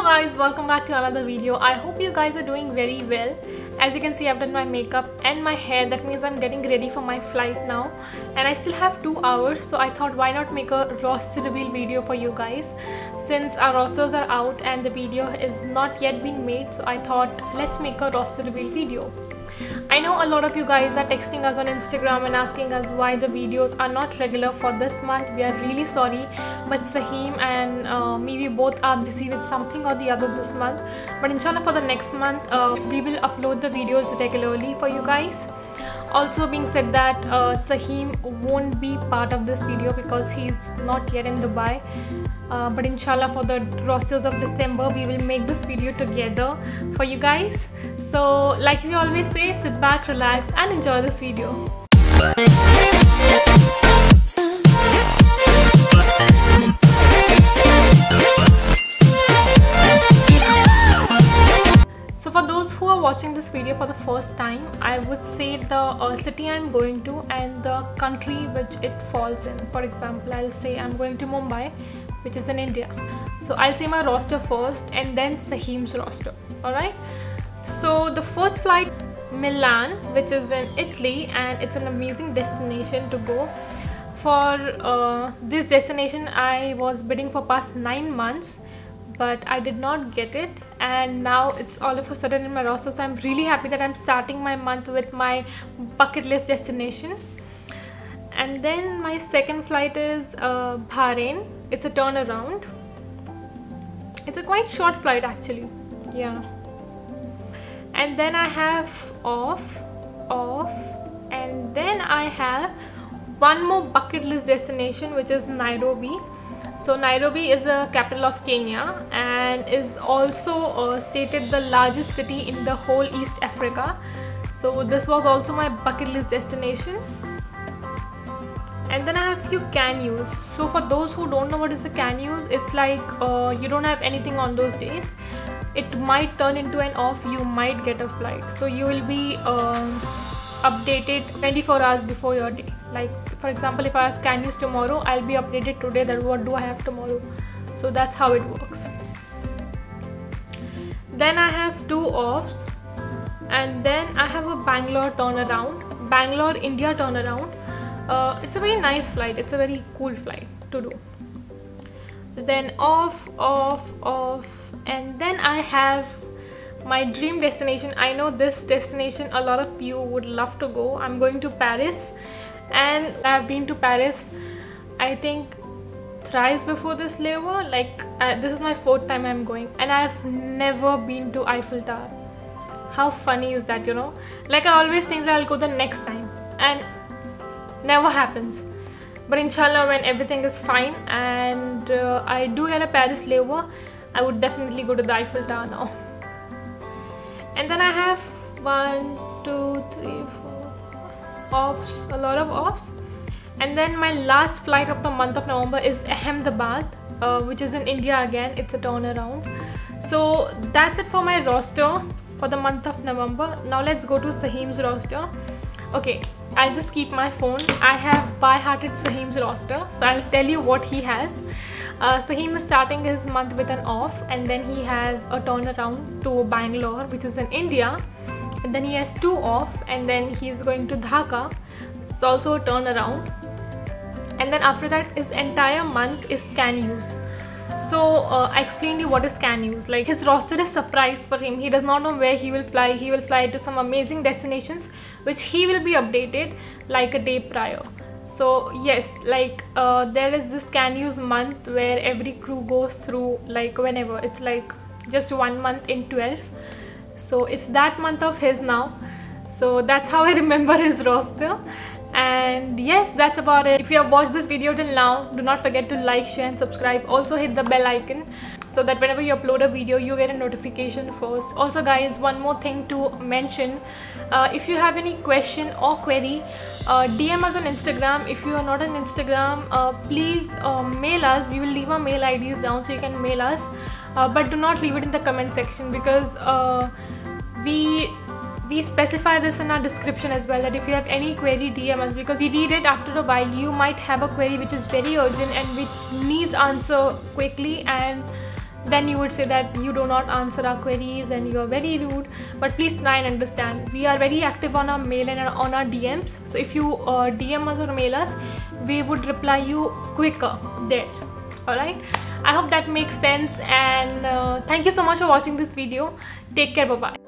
guys, welcome back to another video. I hope you guys are doing very well. As you can see, I've done my makeup and my hair. That means I'm getting ready for my flight now, and I still have 2 hours, so I thought why not make a roster reveal video for you guys, since our rosters are out and the video is not yet been made. So I thought let's make a roster reveal video. I know a lot of you guys are texting us on Instagram and asking us why the videos are not regular for this month. We are really sorry, but Saheem and me, we both are busy with something or the other this month. But inshallah for the next month, we will upload the videos regularly for you guys. Also being said that Saheem won't be part of this video because he's not yet in Dubai. But inshallah for the rosters of December we will make this video together for you guys. So like we always say, sit back, relax and enjoy this video. So for those who are watching this video for the first time, I would say the city I'm going to and the country which it falls in. For example, I'll say I'm going to Mumbai, which is in India. So I'll say my roster first and then Saheem's roster. Alright. So the first flight, Milan, which is in Italy, and it's an amazing destination to go. For this destination I was bidding for past 9 months, but I did not get it, and now it's all of a sudden in my roster. So I'm really happy that I'm starting my month with my bucket list destination. And then my second flight is Bahrain. It's a turnaround. It's a quite short flight actually. Yeah. And then I have off, and then I have one more bucket list destination, which is Nairobi. So Nairobi is the capital of Kenya and is also stated the largest city in the whole East Africa. So this was also my bucket list destination. And then I have few can use. So for those who don't know what is the can use, it's like you don't have anything on those days. It might turn into an off, you might get a flight. So you will be updated 24 hours before your day. Like for example, if I have can use tomorrow, I'll be updated today that what do I have tomorrow. So that's how it works. Then I have 2 offs, and then I have a Bangalore turnaround, Bangalore India turnaround. It's a very nice flight, it's a very cool flight to do. Then off, and then I have my dream destination. I know this destination a lot of you would love to go. I'm going to Paris, and I've been to Paris I think thrice before this layover. Like this is my 4th time I'm going, and I've never been to Eiffel Tower. How funny is that, you know? Like I always think that I'll go the next time, and never happens. But inshallah when everything is fine and I do get a Paris layover, I would definitely go to the Eiffel Tower now. And then I have 1, 2, 3, 4 offs, a lot of offs. And then my last flight of the month of November is Ahmedabad, which is in India again. It's a turnaround. So that's it for my roster for the month of November. Now let's go to Saheem's roster. Okay, I'll just keep my phone. I have by-hearted Saheem's roster, so I'll tell you what he has. Saheem is starting his month with an off, and then he has a turnaround to Bangalore, which is in India, and then he has 2 off, and then he's going to Dhaka. It's also a turnaround, and then after that his entire month is can use. So I explained you what is can use. Like his roster is surprise for him. He does not know where he will fly. He will fly to some amazing destinations which he will be updated like a day prior. So yes, like there is this can use month where every crew goes through, like whenever. It's like just 1 month in 12. So it's that month of his now. So that's how I remember his roster. And yes, that's about it. If you have watched this video till now, do not forget to like, share and subscribe. Also hit the bell icon so that whenever you upload a video you get a notification first. Also guys, one more thing to mention, if you have any question or query, DM us on Instagram. If you are not on Instagram, please mail us. We will leave our mail IDs down so you can mail us, but do not leave it in the comment section, because we specify this in our description as well, that if you have any query, DM us, because we read it after a while. You might have a query which is very urgent and which needs answer quickly, and then you would say that you do not answer our queries and you are very rude. But please try and understand, we are very active on our mail and on our DMs. So if you DM us or mail us, we would reply you quicker there. Alright, I hope that makes sense, and thank you so much for watching this video. Take care, bye bye.